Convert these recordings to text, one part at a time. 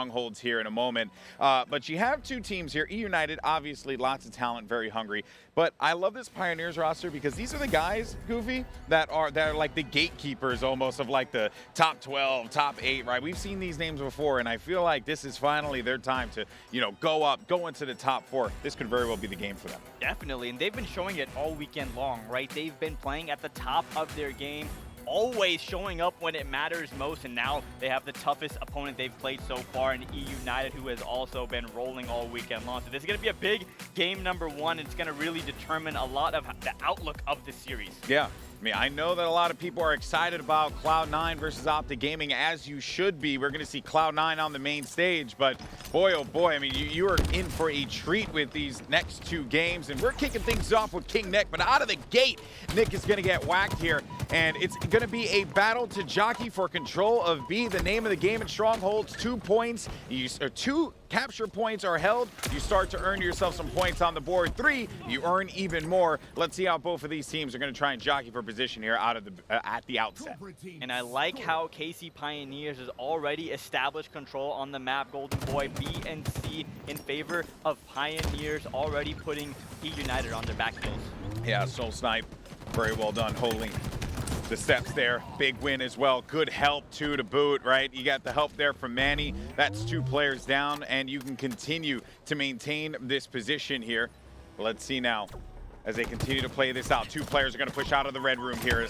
Strongholds here in a moment. But you have two teams here. eUnited, obviously, lots of talent, very hungry. But I love this Pioneers roster because these are the guys, Goofy, that are like the gatekeepers almost of like the top 12, top 8, right? We've seen these names before, and I feel like this is finally their time to, go up, go into the top 4. This could very well be the game for them. Definitely, and they've been showing it all weekend long, right? They've been playing at the top of their game, always showing up when it matters most, and now they have the toughest opponent they've played so far in eUnited, who has also been rolling all weekend long. So this is going to be a big game number 1, and it's going to really determine a lot of the outlook of the series. Yeah. I mean, I know that a lot of people are excited about Cloud9 versus Optic Gaming, as you should be. We're going to see Cloud9 on the main stage, but boy, oh boy, I mean, you are in for a treat with these next 2 games, and we're kicking things off with KingNick, but out of the gate, Nick is going to get whacked here, and it's going to be a battle to jockey for control of B, the name of the game in Strongholds. 2 points, 2 capture points are held. You start to earn yourself some points on the board. 3, you earn even more. Let's see how both of these teams are going to try and jockey for position here out of the at the outset. And I like how KC Pioneers has already established control on the map. Golden Boy, B and C in favor of Pioneers, already putting eUnited on their back heels. Yeah, SoulSnipe, very well done holding the steps there. Big win as well. Good help too to boot, right? You got the help there from Manny. That's 2 players down, and you can continue to maintain this position here. Let's see now as they continue to play this out. 2 players are going to push out of the red room here.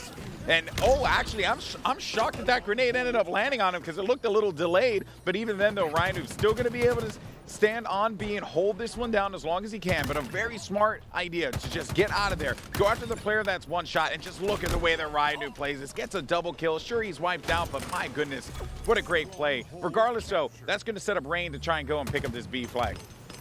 And, oh, actually, I'm shocked that that grenade ended up landing on him because it looked a little delayed. But even then, though, RyaNoob's still going to be able to stand on B and hold this one down as long as he can. But a very smart idea to just get out of there. Go after the player that's one shot and just look at the way that RyaNoob plays this. Gets a double kill. Sure, he's wiped out, but my goodness, what a great play. Regardless, though, that's going to set up Rayne to try and go and pick up this B flag.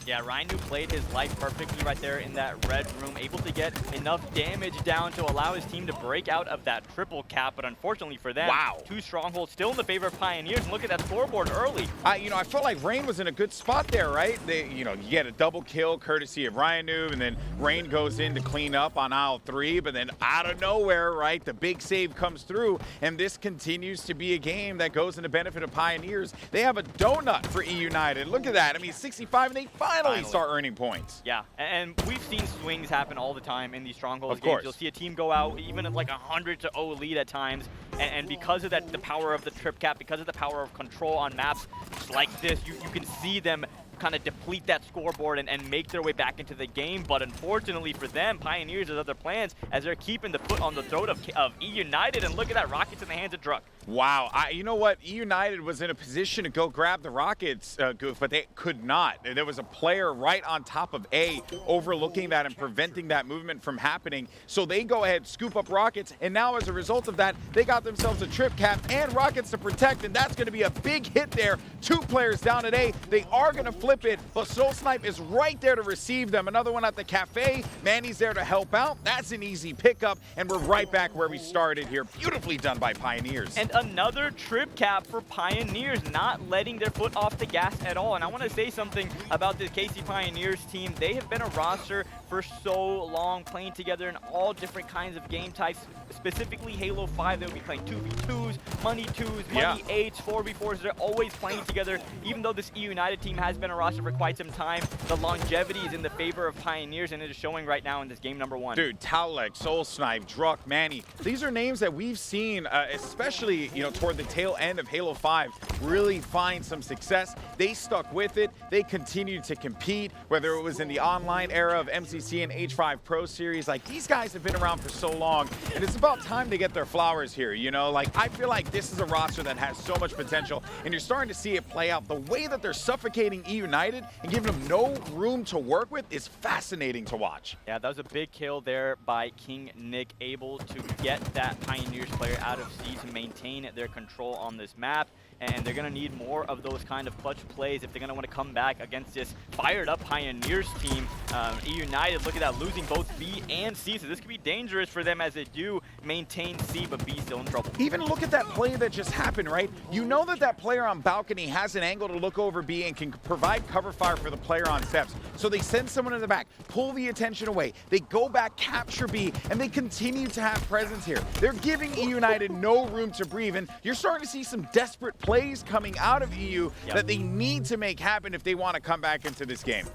Yeah, RyaNoob played his life perfectly right there in that red room, able to get enough damage down to allow his team to break out of that triple cap, but unfortunately for them, wow, 2 Strongholds still in the favor of Pioneers, and look at that scoreboard early. I felt like Rayne was in a good spot there, right? You get a double kill courtesy of RyaNoob, and then Rayne goes in to clean up on aisle 3, but then out of nowhere, right, the big save comes through, and this continues to be a game that goes in the benefit of Pioneers. They have a donut for eUnited. Look at that. I mean, 65, and they finally start earning points. Yeah, and we've seen swings happen all the time in these Strongholds of games. Course. You'll see a team go out even at like 100-0 lead at times, and because of that, the power of the trip cap, because of the power of control on maps like this, you can see them kind of deplete that scoreboard and make their way back into the game. But unfortunately for them, Pioneers has other plans as they're keeping the foot on the throat of eUnited, and look at that, rockets in the hands of Druk. Wow, you know what? eUnited was in a position to go grab the rockets, Goof, but they could not. There was a player right on top of A, overlooking that and preventing that movement from happening. So they go ahead, scoop up rockets, and now as a result of that, they got themselves a trip cap and rockets to protect, and that's going to be a big hit there. 2 players down at A. They are going to flip it, but SoulSnipe is right there to receive them. Another one at the cafe. Manny's there to help out. That's an easy pickup, and we're right back where we started here. Beautifully done by Pioneers. And another trip cap for Pioneers, not letting their foot off the gas at all. And I want to say something about this KC Pioneers team. They have been a roster for so long, playing together in all different kinds of game types. Specifically Halo 5, they'll be playing 2v2s, money 2s, money 8s, 4v4s. They're always playing together. Even though this eUnited team has been a roster for quite some time, the longevity is in the favor of Pioneers, and it is showing right now in this game number 1. Dude, Taulek, SoulSnipe, Druk, Manny, these are names that we've seen, especially toward the tail end of Halo 5, really find some success. They stuck with it. They continued to compete, whether it was in the online era of MCC and H5 Pro Series. Like, these guys have been around for so long, and it's about time to get their flowers here, Like, I feel like this is a roster that has so much potential, and you're starting to see it play out. The way that they're suffocating eUnited and giving them no room to work with is fascinating to watch. Yeah, that was a big kill there by KingNick, able to get that Pioneers player out of C to maintain their control on this map. And they're going to need more of those kind of clutch plays if they're going to want to come back against this fired up Pioneers team. eUnited, look at that, losing both B and C, so this could be dangerous for them as they do maintain C, but B still in trouble. Even look at that play that just happened, right? You know that that player on balcony has an angle to look over B and can provide cover fire for the player on steps. So they send someone in the back, pull the attention away. They go back, capture B, and they continue to have presence here. They're giving eUnited no room to breathe, and you're starting to see some desperate plays coming out of EU that they need to make happen if they want to come back into this game.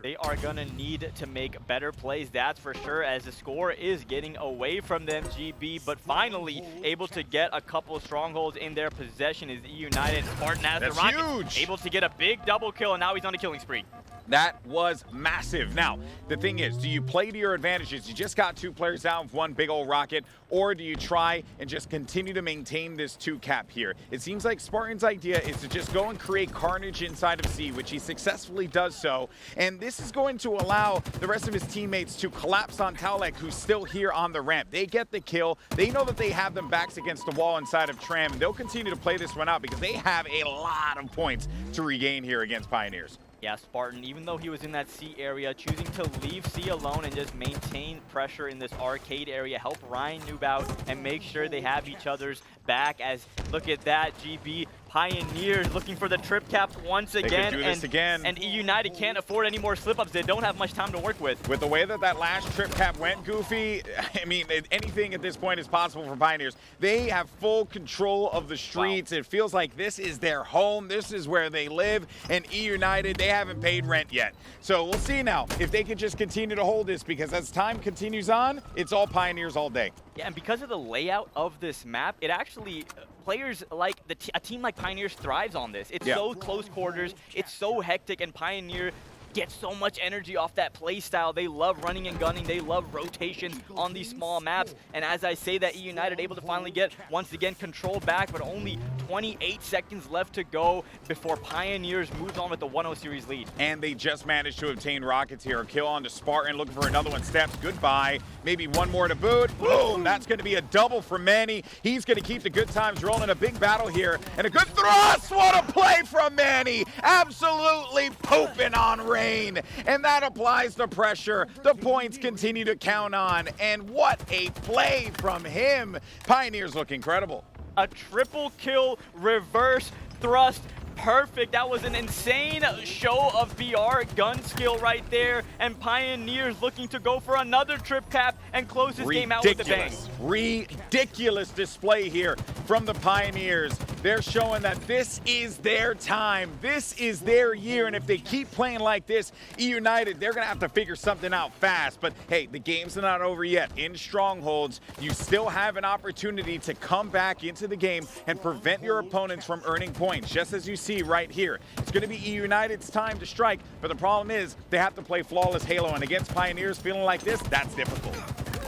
They are going to need to make better plays, that's for sure, as the score is getting away from them, GB, but finally able to get a couple of strongholds in their possession is eUnited. Spartan has the rocket, huge. Able to get a big double kill, and now he's on a killing spree. That was massive. Now, the thing is, do you play to your advantages? You just got 2 players down with 1 big old rocket, or do you try and just continue to maintain this 2 cap here? It seems like Spartan's idea is to just go and create carnage inside of C, which he successfully does so. And this is going to allow the rest of his teammates to collapse on Taulek, who's still here on the ramp. They get the kill. They know that they have them backs against the wall inside of Tram, and they'll continue to play this one out because they have a lot of points to regain here against Pioneers. Yeah, Spartan, even though he was in that C area, choosing to leave C alone and just maintain pressure in this arcade area, help RyaNoob out and make sure they have each other's back. As look at that, GB Pioneers looking for the trip cap once again. They could do this again. And eUnited can't afford any more slip-ups. They don't have much time to work with. With the way that that last trip cap went, Goofy, I mean, anything at this point is possible for Pioneers. They have full control of the streets. Wow. It feels like this is their home. This is where they live. And eUnited, they haven't paid rent yet. So we'll see now if they can just continue to hold this, because as time continues on, it's all Pioneers all day. Yeah, and because of the layout of this map, it actually, players like, a team like Pioneers thrives on this. It's so close quarters, it's so hectic, and Pioneer get so much energy off that play style. They love running and gunning. They love rotations on these small maps. And as I say that, eUnited able to finally get, once again, control back, but only 28 seconds left to go before Pioneers moves on with the 1-0 series lead. And they just managed to obtain rockets here. A kill on to Spartan, looking for another one. Steps, goodbye. Maybe one more to boot. Boom! That's going to be a double for Manny. He's going to keep the good times rolling. A big battle here. And a good thrust! What a play from Manny! Absolutely pooping on Rayne. And that applies the pressure. The points continue to count on. And what a play from him. Pioneers look incredible. A triple kill, reverse thrust. Perfect. That was an insane show of BR gun skill right there. And Pioneers looking to go for another trip cap and close this game out with a bang. Ridiculous display here from the Pioneers. They're showing that this is their time. This is their year. And if they keep playing like this, eUnited, they're going to have to figure something out fast. But hey, the game's not over yet. In Strongholds, you still have an opportunity to come back into the game and prevent your opponents from earning points, just as you see right here. It's going to be eUnited's time to strike, but the problem is they have to play flawless Halo, and against Pioneers feeling like this, that's difficult.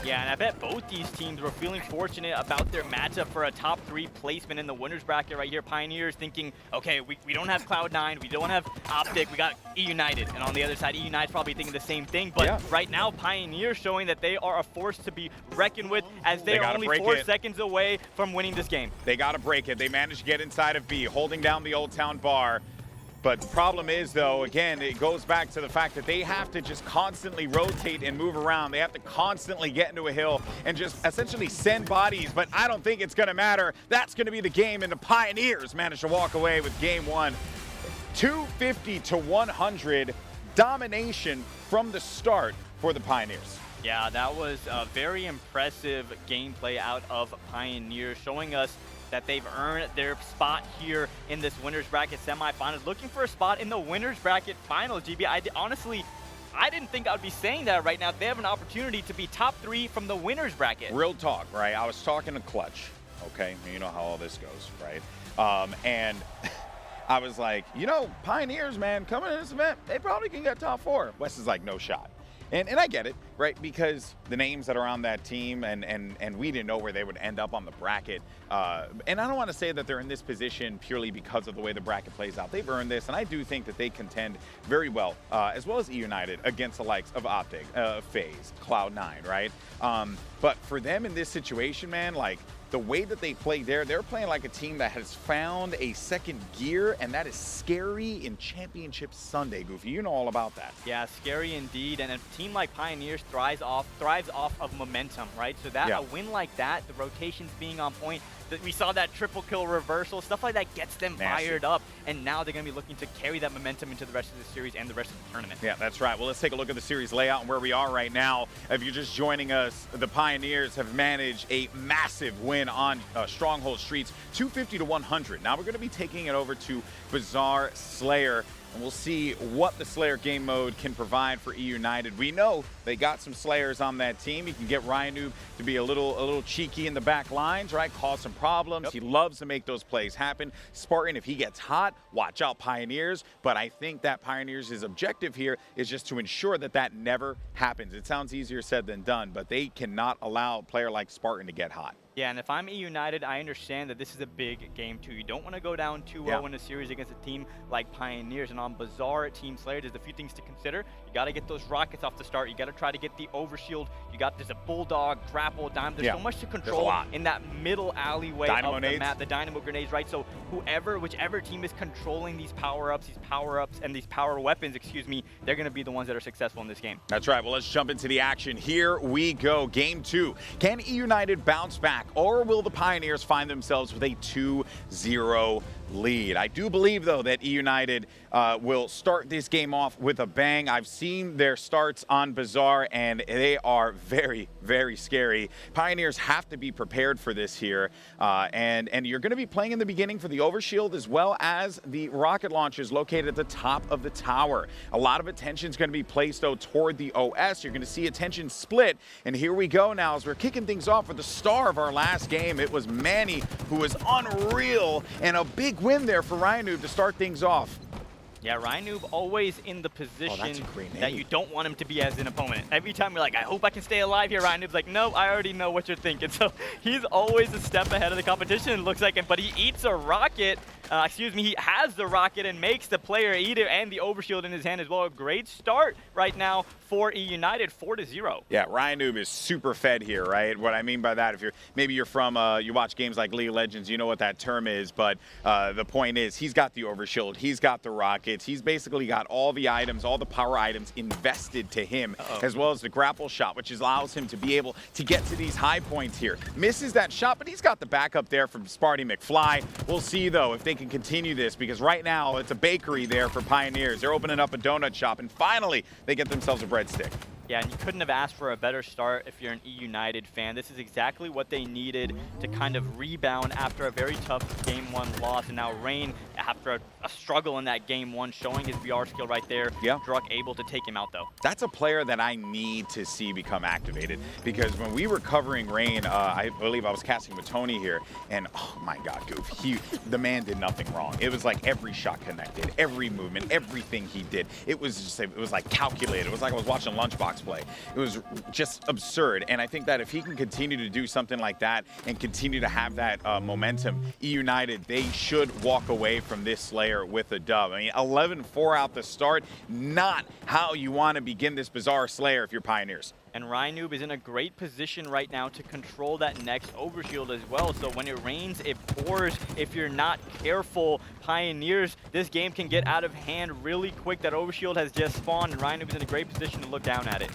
Yeah, and I bet both these teams were feeling fortunate about their matchup for a top 3 placement in the winners bracket right here. Pioneers thinking, okay, we don't have Cloud9, we don't have Optic, we got eUnited. And on the other side, eUnited's probably thinking the same thing. But right now, Pioneers showing that they are a force to be reckoned with, as they are only 4 seconds away from winning this game. They got to break it. They managed to get inside of B, holding down the Old Town bar. But the problem is, though, again, it goes back to the fact that they have to just constantly rotate and move around. They have to constantly get into a hill and just essentially send bodies, but I don't think it's going to matter. That's going to be the game, and the Pioneers managed to walk away with game 1. 250 to 100 domination from the start for the Pioneers. Yeah, that was a very impressive gameplay out of Pioneers, showing us that they've earned their spot here in this winners bracket semifinals, looking for a spot in the winners bracket finals. GB, honestly, I didn't think I would be saying that right now. They have an opportunity to be top 3 from the winners bracket. Real talk, right? I was talking to Clutch, okay? You know how all this goes, right? And I was like, you know, Pioneers, man, coming to this event, they probably can get top 4. Wes is like, no shot. And I get it, right? Because the names that are on that team, and we didn't know where they would end up on the bracket. And I don't want to say that they're in this position purely because of the way the bracket plays out. They've earned this, and I do think that they contend very well as well as eUnited, against the likes of Optic, FaZe, Cloud9, right? But for them in this situation, man, like, the way that they play there, they're playing like a team that has found a second gear, and that is scary in Championship Sunday. Goofy, you know all about that. Yeah, scary indeed. And a team like Pioneers thrives off of momentum, right? So that a win like that, the rotations being on point, we saw that triple kill reversal, stuff like that gets them fired up, and now they're going to be looking to carry that momentum into the rest of the series and the rest of the tournament. Yeah, that's right. Well, let's take a look at the series layout and where we are right now. If you're just joining us, the Pioneers have managed a massive win on Strongholds Streets, 250 to 100. Now we're going to be taking it over to Bazaar Slayer, and we'll see what the Slayer game mode can provide for eUnited. We know they got some Slayers on that team. You can get RyaNoob to be a little cheeky in the back lines, right? Cause some problems. He loves to make those plays happen. Spartan, if he gets hot, watch out Pioneers. But I think that Pioneers' objective here is just to ensure that that never happens. It sounds easier said than done, but they cannot allow a player like Spartan to get hot. Yeah, and if I'm eUnited, I understand that this is a big game too. You don't want to go down 2-0 in a series against a team like Pioneers. And on Bazaar at Team Slayer, there's a few things to consider. You got to get those rockets off the start. You got to try to get the overshield. There's a bulldog, grapple, dime. There's so much to control in that middle alleyway of the map. The dynamo grenades, right? So whichever team is controlling these power-ups, and these power weapons, they're going to be the ones that are successful in this game. That's right. Well, let's jump into the action. Here we go. Game 2. Can eUnited bounce back, or will the Pioneers find themselves with a 2-0 lead? I do believe, though, that eUnited will start this game off with a bang. I've seen their starts on Bazaar, and they are very, very scary. Pioneers have to be prepared for this here, and you're going to be playing in the beginning for the overshield as well as the rocket launchers located at the top of the tower. A lot of attention is going to be placed, though, toward the OS. You're going to see attention split, and here we go now as we're kicking things off with the star of our last game. It was Manny, who was unreal, and a big win there for RyaNoob to start things off. Yeah, RyaNoob always in the position that you don't want him to be as an opponent. Every time you're like, I hope I can stay alive here, RyaNoob's like, no, I already know what you're thinking. So he's always a step ahead of the competition, it looks like, but he eats a rocket. He has the rocket and makes the player eat it, and the overshield in his hand as well. A great start right now for eUnited, 4-0. Yeah, RyaNoob is super fed here, right? What I mean by that, if you're from, you watch games like League of Legends, you know what that term is, but the point is he's got the overshield, he's got the rockets, he's basically got all the items, all the power items invested to him, as well as the grapple shot, which allows him to be able to get to these high points here. Misses that shot, but he's got the backup there from Sparty McFly. We'll see, though, if they can continue this, because right now it's a bakery there for Pioneers. They're opening up a donut shop, and finally they get themselves a breadstick. Yeah, and you couldn't have asked for a better start if you're an eUnited fan. This is exactly what they needed to kind of rebound after a very tough Game 1 loss. And now Rayne, after a struggle in that Game 1, showing his VR skill right there. Yeah. Druk able to take him out, though. That's a player that I need to see become activated, because when we were covering Rayne, I believe I was casting with Tony here, and oh my God, Goof, the man did nothing wrong. It was like every shot connected, every movement, everything he did. It was like calculated. It was like I was watching Lunchbox play. It was just absurd, and I think that if he can continue to do something like that and continue to have that momentum, eUnited, they should walk away from this Slayer with a dub. I mean, 11-4 out the start, not how you want to begin this Bazaar Slayer if you're Pioneers. And RyaNoob is in a great position right now to control that next overshield as well. So when it rains, it pours. If you're not careful, Pioneers, this game can get out of hand really quick. That overshield has just spawned, and RyaNoob is in a great position to look down at it.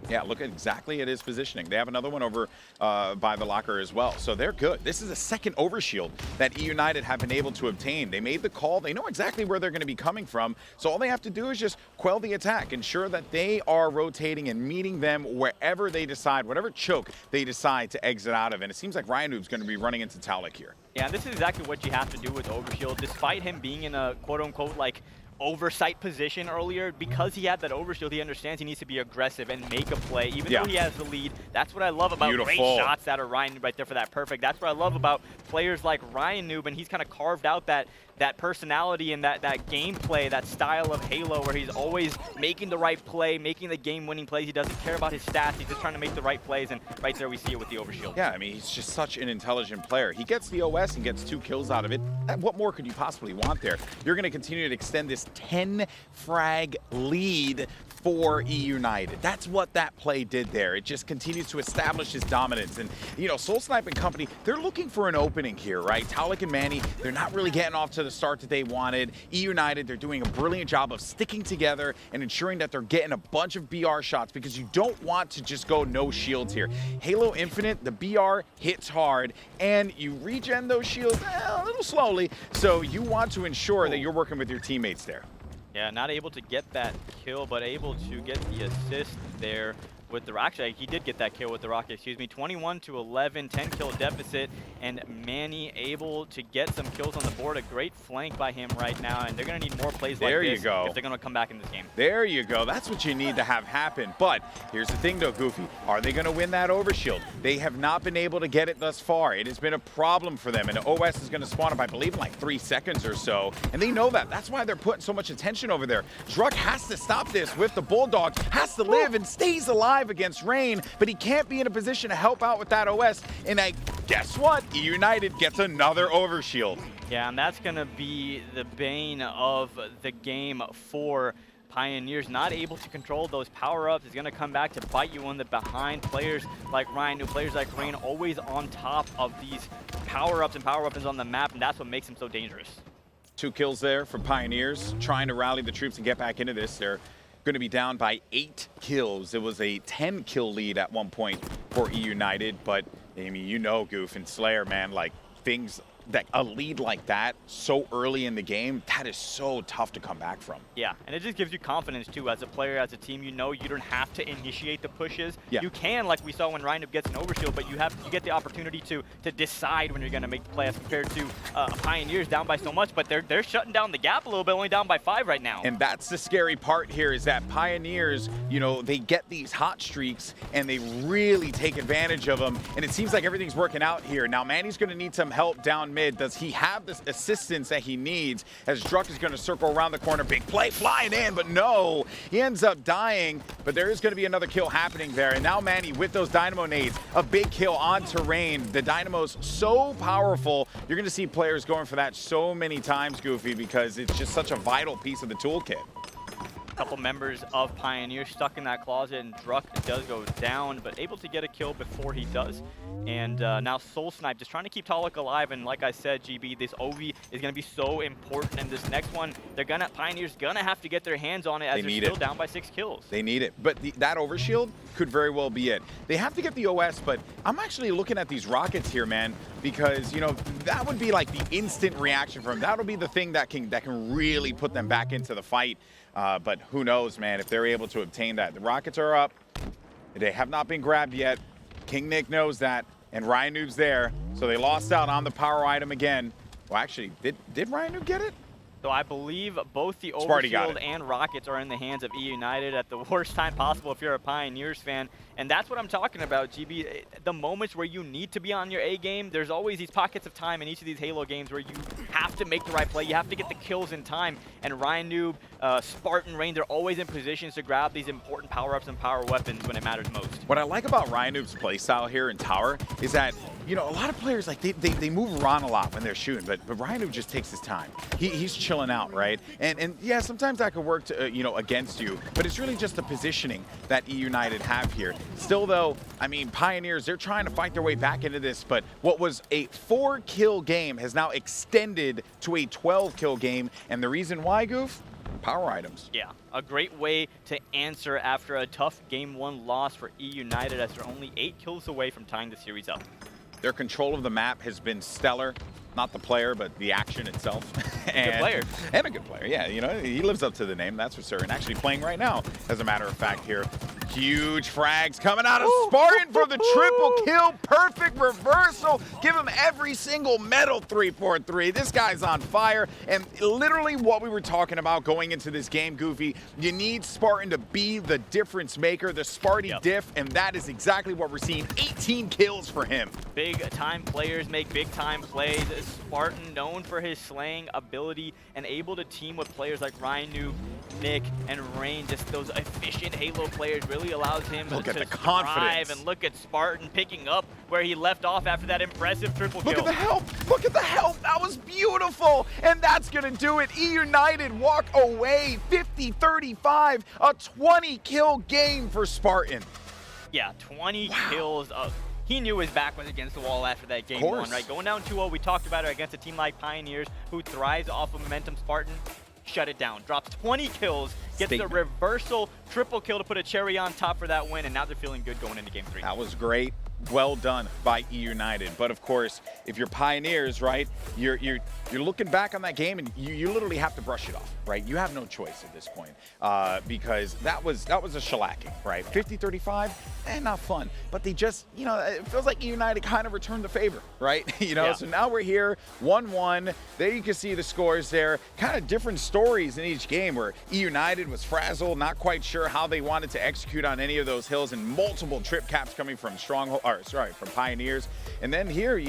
Yeah, look exactly at his positioning. They have another one over by the locker as well, so they're good. This is a second overshield that eUnited have been able to obtain. They made the call. They know exactly where they're going to be coming from, so all they have to do is just quell the attack, ensure that they are rotating and meeting them wherever they decide, whatever choke they decide to exit out of. And it seems like RyaNoob's going to be running into Taulek here. Yeah, this is exactly what you have to do with overshield. Despite him being in a quote-unquote like oversight position earlier, because he had that overshield, he understands he needs to be aggressive and make a play, even though he has the lead. That's what I love about great shots out of RyaNoob right there for that perfect. That's what I love about players like RyaNoob, and he's kind of carved out that that personality and that gameplay, that style of Halo where he's always making the right play, making the game-winning plays. He doesn't care about his stats. He's just trying to make the right plays, and right there we see it with the overshield. Yeah, I mean, he's just such an intelligent player. He gets the OS and gets 2 kills out of it. What more could you possibly want there? You're going to continue to extend this 10-frag lead for eUnited. That's what that play did there. It just continues to establish his dominance. And, you know, SoulSnipe and company, they're looking for an opening here, right? Taulek and Manny, they're not really getting off to the start that they wanted. eUnited, they're doing a brilliant job of sticking together and ensuring that they're getting a bunch of BR shots because you don't want to just go no shields here. Halo Infinite, the BR hits hard and you regen those shields a little slowly. So you want to ensure that you're working with your teammates there. Yeah, not able to get that kill, but able to get the assist there with the actually he did get that kill with the rocket, excuse me. 21-11, 10 kill deficit, and Manny able to get some kills on the board. A great flank by him right now, and they're gonna need more plays like this if they're gonna come back in this game. There you go. That's what you need to have happen. But here's the thing though, Goofy. Are they gonna win that overshield? They have not been able to get it thus far. It has been a problem for them, and OS is gonna spawn up, I believe, in like 3 seconds or so. And they know that. That's why they're putting so much attention over there. Druk has to stop this with the Bulldogs, has to live and stays alive against Rayne, but he can't be in a position to help out with that OS. And guess what? eUnited gets another overshield. Yeah, and that's going to be the bane of the game for Pioneers. Not able to control those power-ups is going to come back to bite you in the behind. Players like RyaNoob, players like Rayne, always on top of these power-ups and power weapons on the map, and that's what makes him so dangerous. 2 kills there for Pioneers, trying to rally the troops and get back into this. They're going to be down by 8 kills. It was a 10-kill lead at one point for eUnited, but I mean, you know, Goof and Slayer, man, like things that a lead like that so early in the game, that is so tough to come back from. Yeah, and it just gives you confidence too as a player, as a team. You know you don't have to initiate the pushes. Yeah. You can, like we saw when RyaNoob gets an overshield, but you get the opportunity to decide when you're going to make the play as compared to Pioneers down by so much, but they're shutting down the gap a little bit, only down by 5 right now. And that's the scary part here is that Pioneers, you know, they get these hot streaks and they really take advantage of them, and it seems like everything's working out here. Now Manny's going to need some help down mid. Does he have this assistance that he needs as Druk is going to circle around the corner? Big play flying in, but no, he ends up dying, but there is going to be another kill happening there. And now Manny with those dynamo nades, a big kill onto Rayne. The dynamo's so powerful. You're going to see players going for that so many times, Goofy, because it's just such a vital piece of the toolkit. Couple members of Pioneer stuck in that closet, and Druk does go down, but able to get a kill before he does. And now SoulSnipe just trying to keep Taulek alive, and like I said, GB, this OV is going to be so important in this next one. Pioneer's gonna have to get their hands on it as they're still down by 6 kills. They need it, but that overshield could very well be it. They have to get the OS, but I'm actually looking at these rockets here, man, because, you know, that would be like the instant reaction from them. That'll be the thing that can really put them back into the fight. But who knows, man, if they're able to obtain that. The rockets are up. They have not been grabbed yet. KingNick knows that, and RyaNoob's there, so they lost out on the power item again. Well, actually, did RyaNoob get it? So I believe both the overshield and rockets are in the hands of eUnited at the worst time possible if you're a Pioneers fan. And that's what I'm talking about, GB. The moments where you need to be on your A game, there's always these pockets of time in each of these Halo games where you have to make the right play. You have to get the kills in time. And RyaNoob, Spartan, Rayne, they're always in positions to grab these important power-ups and power weapons when it matters most. What I like about RyaNoob's playstyle here in Tower is that, you know, a lot of players, like, they move around a lot when they're shooting, but RyaNoob just takes his time. He's chilling out, right? And yeah, sometimes that could work to, you know, against you, but it's really just the positioning that eUnited have here. Still, though, I mean, Pioneers, they're trying to fight their way back into this, but what was a 4-kill game has now extended to a 12-kill game, and the reason why, Goof? Power items. Yeah, a great way to answer after a tough Game 1 loss for eUnited, as they're only 8 kills away from tying the series up. Their control of the map has been stellar. Not the player, but the action itself. Good player. And a good player, yeah. You know, he lives up to the name, that's for certain. Actually playing right now, as a matter of fact here. Huge frags coming out of Spartan for the triple kill. Perfect reversal. Give him every single medal 3-4-3. This guy's on fire. And literally what we were talking about going into this game, Goofy, you need Spartan to be the difference maker, the Sparty diff, and that is exactly what we're seeing. 18 kills for him. Big time players make big time plays. Spartan known for his slaying ability. versatility and able to team with players like RyaNoob, Nick, and Rayne, just those efficient Halo players, really allows him to the thrive. confidence. And look at Spartan picking up where he left off after that impressive triple kill. Look at the help! Look at the help! That was beautiful! And that's gonna do it. eUnited walk away 50-35, a 20-kill game for Spartan. Yeah, 20 kills. He knew his back was against the wall after that game one, right? Going down 2-0, we talked about it against a team like Pioneers who thrives off of momentum. Spartan shut it down, drops 20 kills, gets the reversal triple kill to put a cherry on top for that win, and now they're feeling good going into game 3. That was great. Well done by eUnited. But of course, if you're Pioneers, right, you're looking back on that game and you literally have to brush it off, right? You have no choice at this point because that was a shellacking, right? 50-35, not fun. But they just, it feels like eUnited kind of returned the favor, right? So now we're here, 1-1. There you can see the scores there. Kind of different stories in each game where eUnited was frazzled, not quite sure how they wanted to execute on any of those hills, and multiple trip caps coming from from Pioneers. And then here,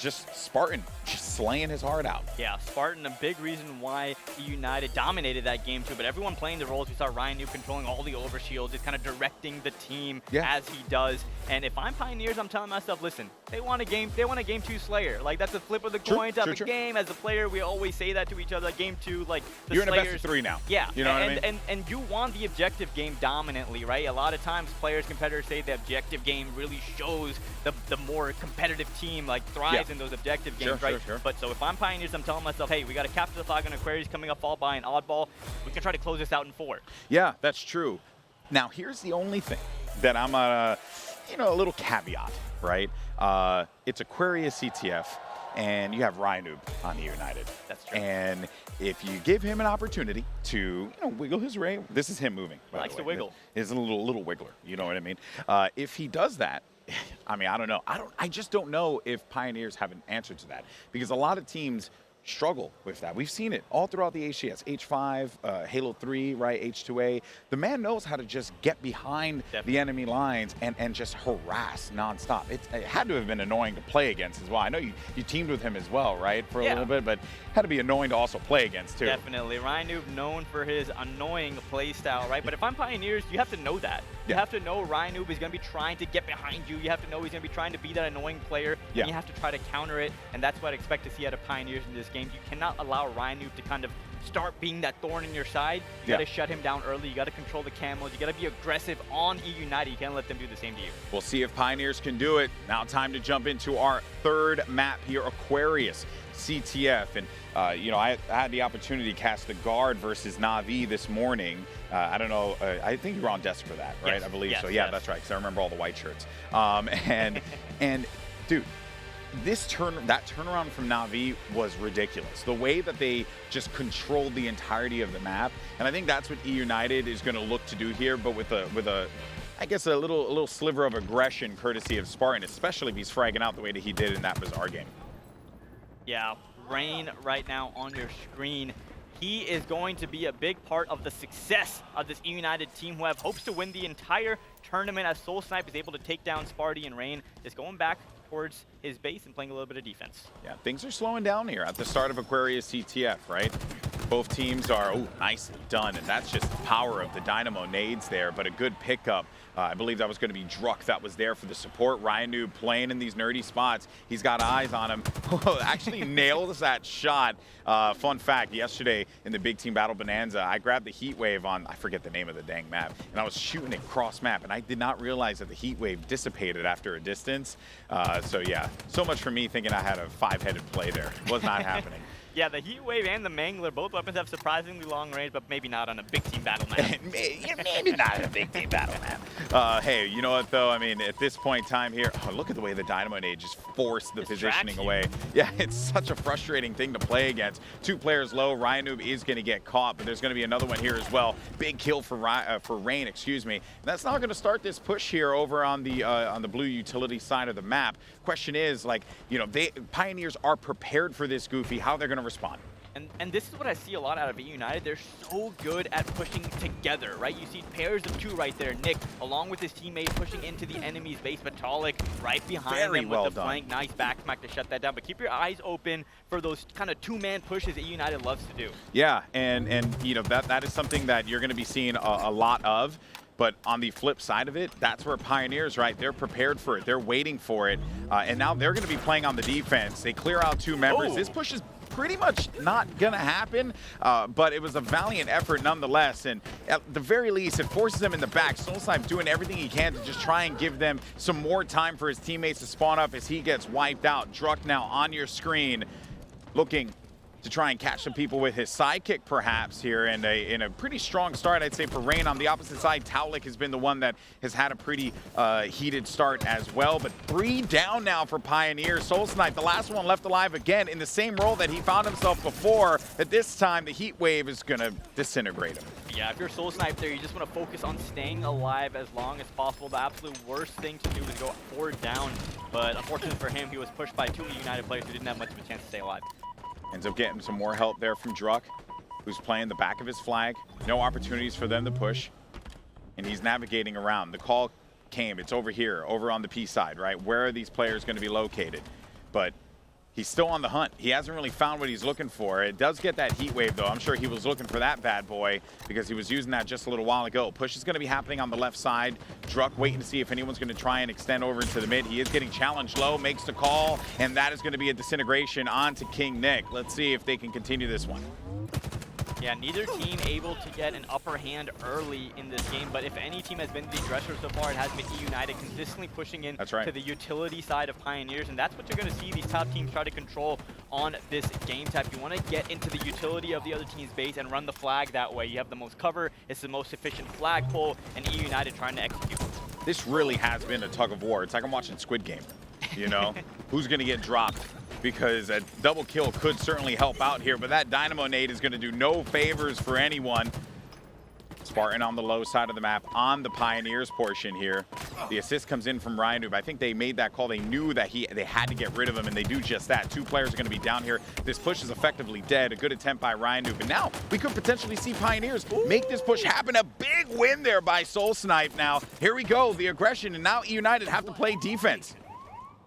just Spartan just slaying his heart out. Yeah, Spartan, a big reason why eUnited dominated that game too, but everyone playing the roles. We saw RyaNoob controlling all the overshields, just kind of directing the team as he does. And if I'm Pioneers, I'm telling myself, listen, they want a game 2 Slayer. Like, that's a flip of the coin type of game. As a player, we always say that to each other, like, game 2, like, the You're Slayers. in a best of 3 now. Yeah. You know what I mean? And you won the objective game dominantly, right? A lot of times players, competitors say the objective game really shows the more competitive team like thrives in those objective games, right? But so if I'm Pioneers, I'm telling myself, hey, we got to capture the flag on Aquarius coming up, followed by an Oddball. We can try to close this out in 4. Yeah, that's true. Now, here's the only thing that I'm a little caveat, right? It's Aquarius CTF, and you have RyaNoob on eUnited. That's true. And if you give him an opportunity to, wiggle his ray, this is him moving. He likes to wiggle. He's a little wiggler. You know what I mean? If he does that, I mean, I don't know. I just don't know if Pioneers have an answer to that, because a lot of teams struggle with that. We've seen it all throughout the HCS, H5, Halo 3, right, H2A. The man knows how to just get behind the enemy lines and just harass nonstop. It had to have been annoying to play against as well. I know you teamed with him as well, right, for a little bit, but had to be annoying to also play against too. Definitely. RyaNoob known for his annoying play style, right? But if I'm Pioneers, you have to know that. You have to know RyaNoob is going to be trying to get behind you. You have to know he's going to be trying to be that annoying player, and you have to try to counter it, and that's what I expect to see out of Pioneers in this game. You cannot allow RyaNoob to kind of start being that thorn in your side. You got to shut him down early. You got to control the camos. You got to be aggressive on eUnited. You can't let them do the same to you. We'll see if Pioneers can do it. Now time to jump into our third map here, Aquarius CTF. And I had the opportunity to cast the guard versus Na'Vi this morning. I don't know. I think you were on desk for that, right? Yes. I believe so. Yeah, that's right. Because I remember all the white shirts. And dude, that turnaround from Na'Vi was ridiculous. The way that they just controlled the entirety of the map, and I think that's what eUnited is going to look to do here, but with a I guess a little sliver of aggression courtesy of Spartan, especially if he's fragging out the way that he did in that Bazaar game. Yeah, Rayne right now on your screen. He is going to be a big part of the success of this eUnited team, who have hopes to win the entire tournament, as SoulSnipe is able to take down Sparty, and Rayne is going back towards his base and playing a little bit of defense. Yeah, things are slowing down here at the start of Aquarius CTF, right? Both teams are, nicely done, and that's just the power of the Dynamo nades there, but a good pickup. I believe that was going to be Druk that was there for the support. RyaNoob playing in these nerdy spots. He's got eyes on him. Actually nails that shot. Fun fact, yesterday in the Big Team Battle Bonanza, I grabbed the heat wave on, I forget the name of the dang map, and I was shooting it cross map, and I did not realize that the heat wave dissipated after a distance. So yeah, so much for me thinking I had a 5-headed play there. It was not happening. Yeah, the Heat Wave and the Mangler, both weapons have surprisingly long range, but maybe not on a big team battle map. Maybe not on a big team battle map. Hey, you know what, though? I mean, at this point in time here, look at the way the Dynamo nade just forced the positioning away. Yeah, it's such a frustrating thing to play against. 2 players low. RyaNoob is going to get caught, but there's going to be another one here as well. Big kill for Rayne, excuse me. And that's not going to start this push here over on the blue utility side of the map. Question is, like, Pioneers are prepared for this, Goofy. How they're going to respond? And this is what I see a lot out of eUnited. They're so good at pushing together, right? You see pairs of two right there. Nick, along with his teammate, pushing into the enemy's base, but Taulek right behind them with the flank. Nice back smack to shut that down. But keep your eyes open for those kind of two-man pushes that eUnited loves to do. Yeah, and you know, that is something that you're going to be seeing a lot of. But on the flip side of it, that's where Pioneers, right? They're prepared for it. They're waiting for it. And now they're going to be playing on the defense. They clear out 2 members. This push is pretty much not going to happen, but it was a valiant effort nonetheless. And at the very least, it forces them in the back. SoulSnipe doing everything he can to just try and give them some more time for his teammates to spawn up as he gets wiped out. Druk now on your screen, looking to try and catch some people with his sidekick perhaps here in a pretty strong start, I'd say, for Rayne. On the opposite side, Taulek has been the one that has had a pretty heated start as well. But 3 down now for Pioneers. SoulSnipe, the last one left alive again in the same role that he found himself before. At this time, the heat wave is going to disintegrate him. Yeah, if you're SoulSnipe there, you just want to focus on staying alive as long as possible. The absolute worst thing to do is go 4 down. But unfortunately for him, he was pushed by 2 eUnited players who didn't have much of a chance to stay alive. Ends up getting some more help there from Druk, who's playing the back of his flag. No opportunities for them to push. And he's navigating around. The call came. It's over here, over on the P side, right? Where are these players going to be located? But he's still on the hunt. He hasn't really found what he's looking for. It does get that heat wave, though. I'm sure he was looking for that bad boy because he was using that just a little while ago. Push is going to be happening on the left side. Druk waiting to see if anyone's going to try and extend over into the mid. He is getting challenged low, makes the call, and that is going to be a disintegration onto KingNick. Let's see if they can continue this one. Yeah, neither team able to get an upper hand early in this game, but if any team has been the aggressor so far, it has been eUnited, consistently pushing in to the utility side of Pioneers, and that's what you're going to see these top teams try to control on this game type. You want to get into the utility of the other team's base and run the flag that way. You have the most cover, it's the most efficient flag pull, and eUnited trying to execute. This really has been a tug of war. It's like I'm watching Squid Game, you know? Who's going to get dropped? Because a double kill could certainly help out here, but that dynamo nade is going to do no favors for anyone. Spartan on the low side of the map on the Pioneers portion here. The assist comes in from RyaNoob. I think they made that call. They knew that they had to get rid of him, and they do just that. 2 players are going to be down here. This push is effectively dead. A good attempt by RyaNoob. And now we could potentially see Pioneers make this push happen. A big win there by SoulSnipe. Now, here we go. The aggression, and now eUnited have to play defense.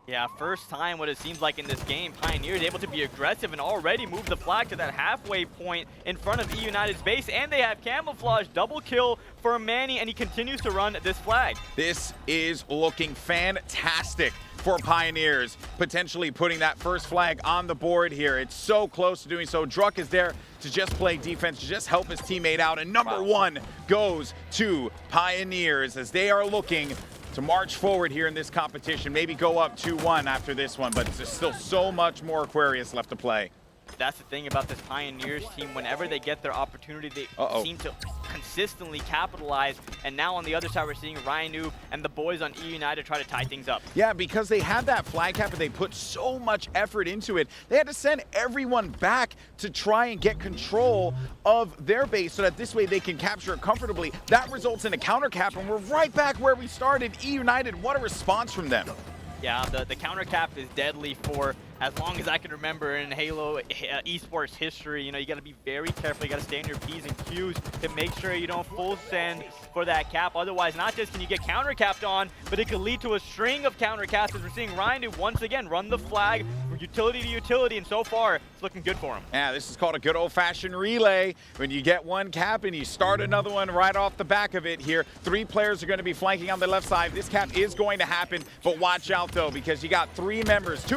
Yeah, first time what it seems like in this game, Pioneers able to be aggressive and already move the flag to that halfway point in front of eUnited's base, and they have camouflage, double kill for Manny, and he continues to run this flag. This is looking fantastic for Pioneers, potentially putting that first flag on the board here. It's so close to doing so. Druk is there to just play defense, to just help his teammate out, and number 1 goes to Pioneers as they are looking to march forward here in this competition, maybe go up 2-1 after this one, but there's still so much more Aquarius left to play. That's the thing about this Pioneers team. Whenever they get their opportunity, they seem to consistently capitalize. And now on the other side, we're seeing RyaNoob and the boys on eUnited try to tie things up. Yeah, because they had that flag cap and they put so much effort into it. They had to send everyone back to try and get control of their base so that this way they can capture it comfortably. That results in a counter cap, and we're right back where we started. eUnited, what a response from them. Yeah, the counter cap is deadly for as long as I can remember in Halo esports history. You know, you got to be very careful. You got to stay on your P's and Q's to make sure you don't full send for that cap. Otherwise, not just can you get counter capped on, but it could lead to a string of counter caps as we're seeing RyaNoob once again run the flag from utility to utility, and so far it's looking good for him. Yeah, this is called a good old-fashioned relay. When you get one cap and you start another one right off the back of it here. 3 players are going to be flanking on the left side. This cap is going to happen, but watch out though, because you got 2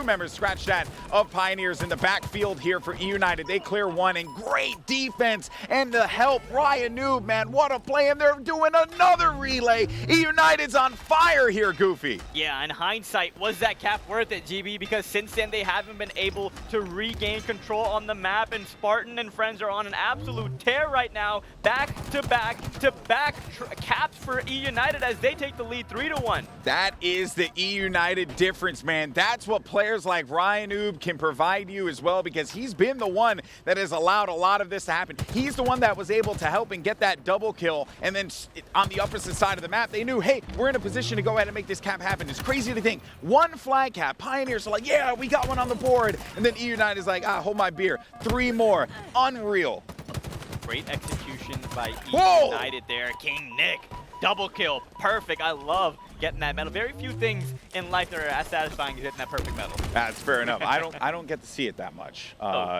members scratched at of Pioneers in the backfield here for eUnited. They clear 1, and great defense and the help. RyaNoob, man, what a play, and they're doing another relay. eUnited's on fire here, Goofy. Yeah, in hindsight, was that cap worth it, GB? Because since then, they haven't been able to regain control on the map, and Spartan and friends are on an absolute tear right now. Back-to-back caps for eUnited as they take the lead 3-1. That is the eUnited difference, man. That's what players like Ryan RyaNoob can provide you as well, because he's been the one that has allowed a lot of this to happen. He's the one that was able to help and get that double kill, and then on the opposite side of the map, they knew, hey, we're in a position to go ahead and make this cap happen. It's crazy to think, one flag cap, Pioneers are like, yeah, we got one on the board, and then eUnited is like, hold my beer, 3 more, unreal. Great execution by Whoa! eUnited there. KingNick, double kill, perfect. I love getting that medal. Very few things in life that are as satisfying as getting that perfect medal. That's fair enough. I don't get to see it that much.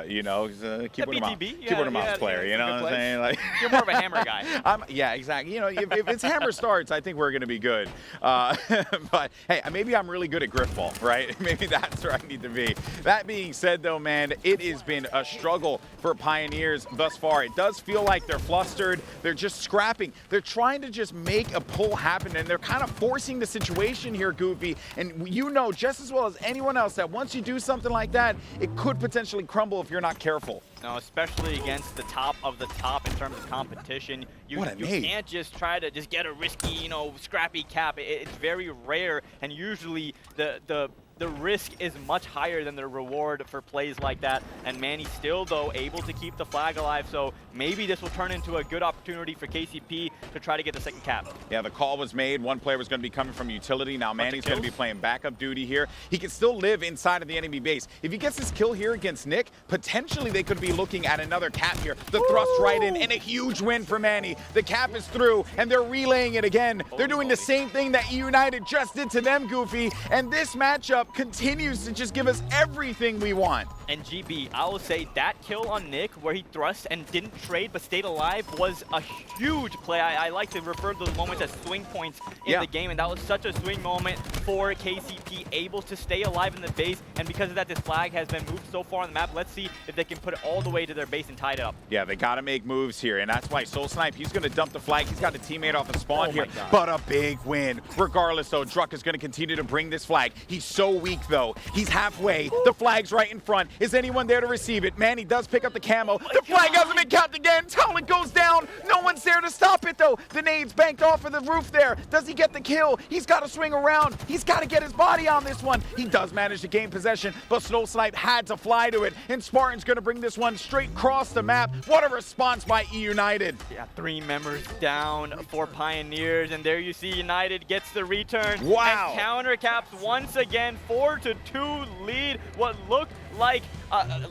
You know, keyboard and mouse player. You know what I'm saying? Like, you're more of a hammer guy. Yeah, exactly. You know, if it's hammer starts, I think we're gonna be good. But hey, maybe I'm really good at griffball, right? Maybe that's where I need to be. That being said, though, man, it has been a struggle for Pioneers thus far. It does feel like they're flustered. They're just scrapping. They're trying to just make a pull happen, and they're kind of forcing the situation here, Goofy, and you know just as well as anyone else that once you do something like that, it could potentially crumble if you're not careful. No, especially against the top of the top in terms of competition. You can't just try to just get a risky, you know, scrappy cap. It's very rare, and usually the risk is much higher than the reward for plays like that. And Manny still, though, able to keep the flag alive. So maybe this will turn into a good opportunity for KCP to try to get the second cap. Yeah, the call was made. One player was going to be coming from utility. Now Manny's going to be playing backup duty here. He can still live inside of the enemy base. If he gets this kill here against Nick, potentially they could be looking at another cap here. The thrust right in, and a huge win for Manny. The cap is through, and they're relaying it again. They're doing the same thing that eUnited just did to them, Goofy. And this matchup continues to just give us everything we want. And GB, I will say that kill on Nick where he thrust and didn't trade but stayed alive was a huge play. I like to refer to those moments as swing points in the game, and that was such a swing moment for KCP, able to stay alive in the base, and because of that, this flag has been moved so far on the map. Let's see if they can put it all the way to their base and tie it up. Yeah, they got to make moves here, and that's why SoulSnipe, he's going to dump the flag. He's got a teammate off the spawn here, but a big win. Regardless, though, Druk is going to continue to bring this flag. He's so weak, though. He's halfway. The flag's right in front. Is anyone there to receive it? Manny does pick up the camo. The flag hasn't been capped again. Taulek goes down. No one's there to stop it, though. The nades banked off of the roof there. Does he get the kill? He's got to swing around. He's got to get his body on this one. He does manage to gain possession, but SoulSnipe had to fly to it, and Spartan's going to bring this one straight across the map. What a response by eUnited. Yeah, 3 members down for Pioneers, and there you see United gets the return. Wow. And counter caps once again, 4-2 lead. What looked like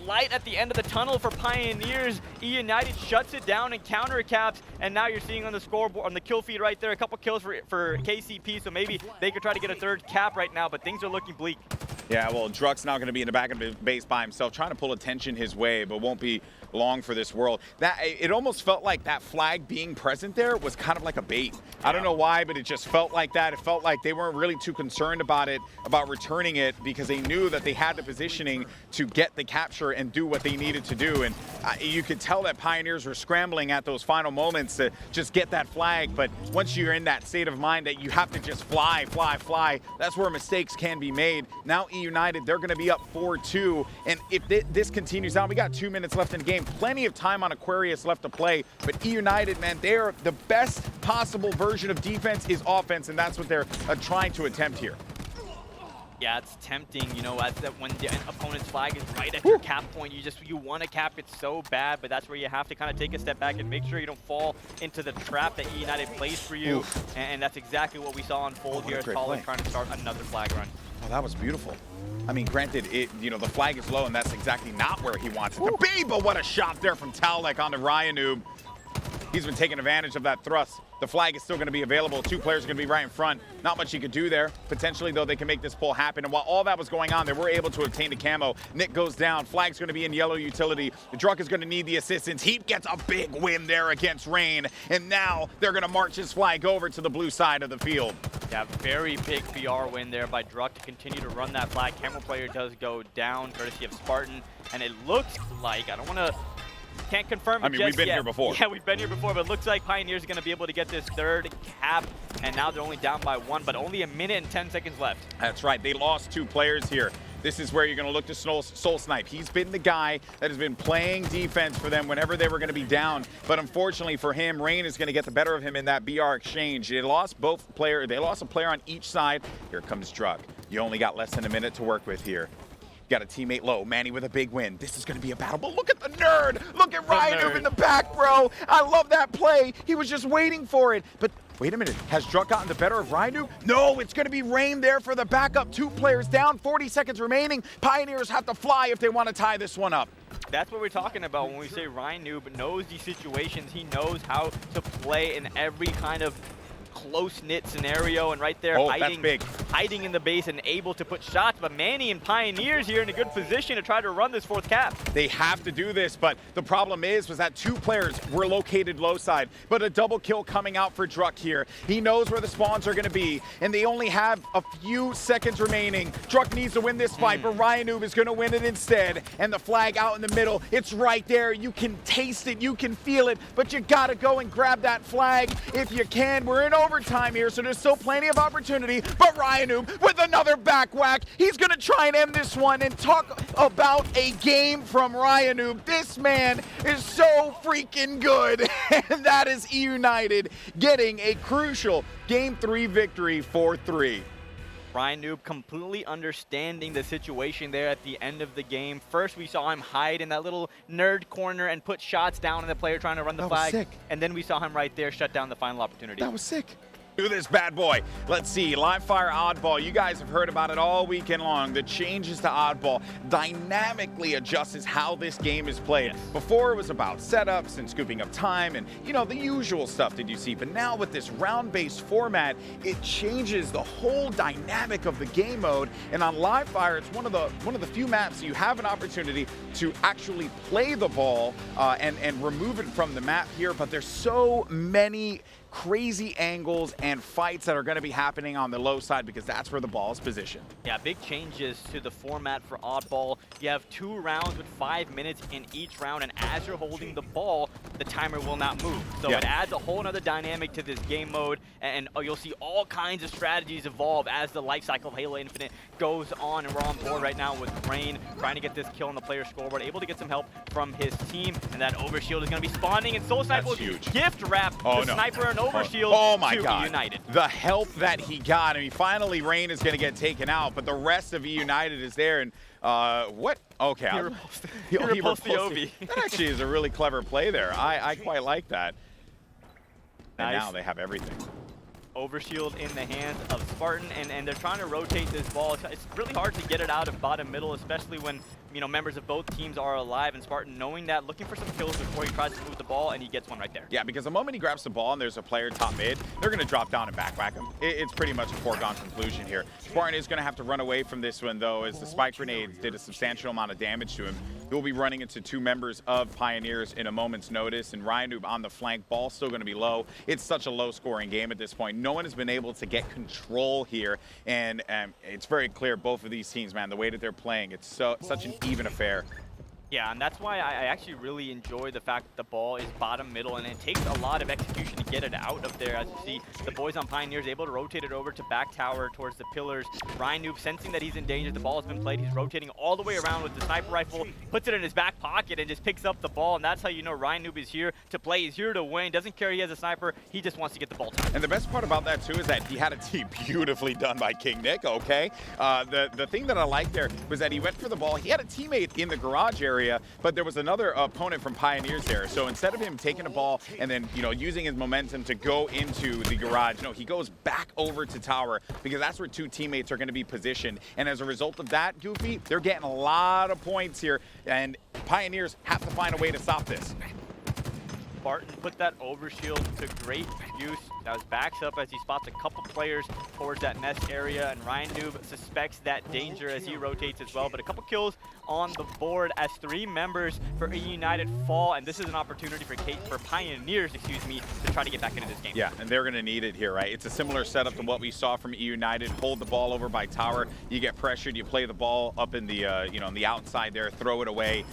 light at the end of the tunnel for Pioneers. eUnited shuts it down and counter caps, and now you're seeing on the scoreboard, on the kill feed right there, a couple kills for KCP, so maybe they could try to get a 3rd cap right now, but things are looking bleak. Yeah, well, Druk's now going to be in the back of the base by himself, trying to pull attention his way, but won't be long for this world. It almost felt like that flag being present there was kind of like a bait. I don't know why, but it just felt like that. It felt like they weren't really too concerned about it, about returning it, because they knew that they had the positioning to get the capture and do what they needed to do. And you could tell that Pioneers were scrambling at those final moments to just get that flag. But once you're in that state of mind that you have to just fly, that's where mistakes can be made. Now eUnited, they're going to be up 4-2. And if this continues on, we got 2 minutes left in the game. Plenty of time on Aquarius left to play. But eUnited, man, they're the best possible version of defense is offense, and that's what they're trying to attempt here. Yeah, it's tempting, you know, when the opponent's flag is right at your cap point, you want to cap it so bad, but that's where you have to kind of take a step back and make sure you don't fall into the trap that eUnited plays for you. And that's exactly what we saw unfold here as Taulek trying to start another flag run. Oh, that was beautiful. I mean, granted, the flag is low, and that's exactly not where he wants it to be, but what a shot there from Taulek onto RyaNoob. He's been taking advantage of that thrust. The flag is still going to be available. 2 players are going to be right in front. Not much he could do there. Potentially, though, they can make this pull happen. And while all that was going on, they were able to obtain the camo. Nick goes down. Flag's going to be in yellow utility. The Druk is going to need the assistance. He gets a big win there against Rayne. And now they're going to march his flag over to the blue side of the field. Yeah, very big PR win there by Druk to continue to run that flag. Camera player does go down, courtesy of Spartan. And it looks like, can't confirm it. I mean, we've been here before. Yeah, we've been here before, but it looks like Pioneers are going to be able to get this 3rd cap, and now they're only down by 1, but only a minute and 10 seconds left. That's right. They lost 2 players here. This is where you're going to look to SoulSnipe. He's been the guy that has been playing defense for them whenever they were going to be down, but unfortunately for him, Rayne is going to get the better of him in that BR exchange. They lost a player on each side. Here comes Druk. You only got less than a minute to work with here. Got a teammate low. Manny with a big win. This is going to be a battle, but look at the nerd. Look at RyaNoob in the back, bro. I love that play. He was just waiting for it. But wait a minute. Has Druk gotten the better of RyaNoob? No, it's going to be Rayne there for the backup. 2 players down, 40 seconds remaining. Pioneers have to fly if they want to tie this one up. That's what we're talking about when we say RyaNoob knows these situations. He knows how to play in every kind of close-knit scenario, and right there hiding in the base and able to put shots. But Manny and Pioneers here in a good position to try to run this 4th cap. They have to do this, but the problem was that 2 players were located low side, but a double kill coming out for Druk here. He knows where the spawns are going to be, and they only have a few seconds remaining. Druk needs to win this fight, but RyaNoob is going to win it instead, and the flag out in the middle, it's right there. You can taste it, you can feel it, but you got to go and grab that flag if you can. We're in overtime here, so there's still plenty of opportunity, but RyaNoob with another back whack. He's going to try and end this one, and talk about a game from RyaNoob. This man is so freaking good, and that is eUnited getting a crucial Game 3 victory 4-3. RyaNoob completely understanding the situation there at the end of the game. First, we saw him hide in that little nerd corner and put shots down on the player trying to run the flag. Sick. And then we saw him right there shut down the final opportunity. That was sick. Do this bad boy. Let's see, live fire Oddball. You guys have heard about it all weekend long. The changes to Oddball dynamically adjusts how this game is played. Yes. Before it was about setups and scooping up time and, you know, the usual stuff that you see. But now with this round-based format, it changes the whole dynamic of the game mode. And on live fire, it's one of the few maps you have an opportunity to actually play the ball and remove it from the map here. But there's so many crazy angles and fights that are going to be happening on the low side because that's where the ball is positioned. Yeah, big changes to the format for Oddball. You have 2 rounds with 5 minutes in each round, and as you're holding the ball, the timer will not move. So it adds a whole other dynamic to this game mode, and you'll see all kinds of strategies evolve as the life cycle of Halo Infinite goes on. And we're on board right now with Rayne trying to get this kill on the player scoreboard, able to get some help from his team, and that overshield is going to be spawning, and SoulSnipe will gift wrap the sniper and overshield to eUnited. The help that he got. I mean, finally Rayne is going to get taken out, but the rest of eUnited is there. And what? Okay. He repulsed the Ovi. That actually is a really clever play there. I quite like that. And Nice. now they have everything. Overshield in the hands of Spartan, and they're trying to rotate this ball. It's really hard to get it out of bottom middle, especially when, you know, members of both teams are alive, and Spartan knowing that, looking for some kills before he tries to move the ball, and he gets one right there. Yeah, because the moment he grabs the ball and there's a player top mid, they're going to drop down and back whack him. It's pretty much a foregone conclusion here. Spartan is going to have to run away from this one, though, as the spike grenades did a substantial amount of damage to him. He'll be running into 2 members of Pioneers in a moment's notice, and RyaNoob on the flank. Ball still going to be low. It's such a low-scoring game at this point. No one has been able to get control here, and it's very clear both of these teams, man, the way that they're playing, it's such an even affair. Yeah, and that's why I actually really enjoy the fact that the ball is bottom middle, and it takes a lot of execution to get it out of there. As you see, the boys on Pioneers able to rotate it over to back tower towards the pillars. RyaNoob sensing that he's in danger, the ball has been played, he's rotating all the way around with the sniper rifle, puts it in his back pocket and just picks up the ball, and that's how you know RyaNoob is here to play, he's here to win, doesn't care he has a sniper, he just wants to get the ball time. And the best part about that too is that he had a team beautifully done by KingNick, okay? The thing that I liked there was that he went for the ball, he had a teammate in the garage area, but there was another opponent from Pioneers there. So instead of him taking a ball and then, you know, using his momentum to go into the garage, no, he goes back over to tower because that's where 2 teammates are going to be positioned. And as a result of that, Goofy, they're getting a lot of points here, and Pioneers have to find a way to stop this. Spartan put that overshield to great use. Now his backs up as he spots a couple players towards that nest area, and RyaNoob suspects that danger as he rotates as well. But a couple kills on the board as 3 members for eUnited fall, and this is an opportunity for Pioneers, to try to get back into this game. Yeah, and they're going to need it here, right? It's a similar setup to what we saw from eUnited. Hold the ball over by tower, you get pressured, you play the ball up in the you know, on the outside there, throw it away.